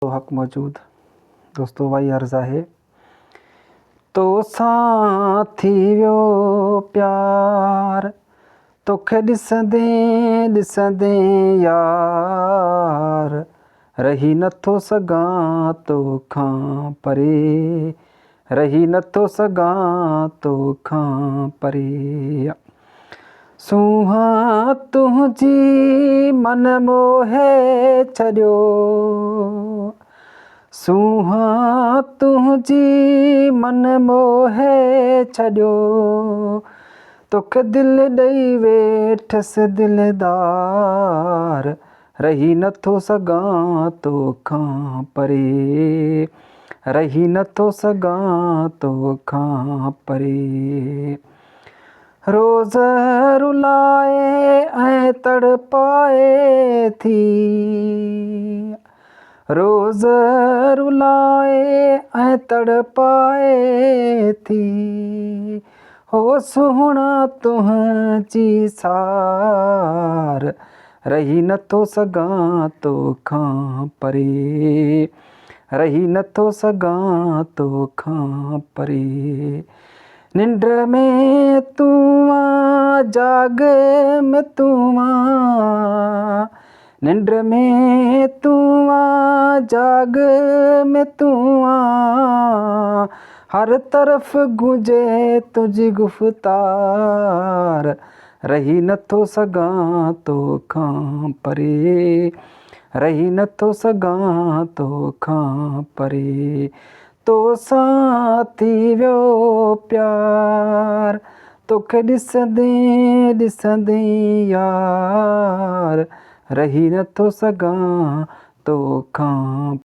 तो हक़ मौजूद दोस्तों भाई अर्ज़ा है तो सां थी वियो प्यार तोखे ॾिसंदे ॾिसंदे यार रही नथो सघां तोखां परे रही नथो सघां तोखां परे सूंहां तुंहिंजी मन मोहे छॾियो सूंहां तुंहिंजी मन मोहे छॾियो तोखे दिलि ॾेई वेठसि दिलदार रही नथो सघां तोखां परे रही नथो सघां तोखां परे रोज़ रुलाए ऐं तड़पाए थी रोज़ रुलाए ऐं तड़पाए थी हो सुहिणा तुंहिंजी सार रही नथो सघां तोखां परे रही नथो सघां तोखां परे निंड में तूं आ जाग में तूं आ निंड में तूं आ जाग में तूं आ हर तरफ गूंजे तुझी गुफ्तार रही नथो सघां तोखां परे रही नथो सघां तोखां परे तोसां थी वियो प्यार तोखे ॾिसंदे ॾिसंदे यार रही नथो सघां तोखां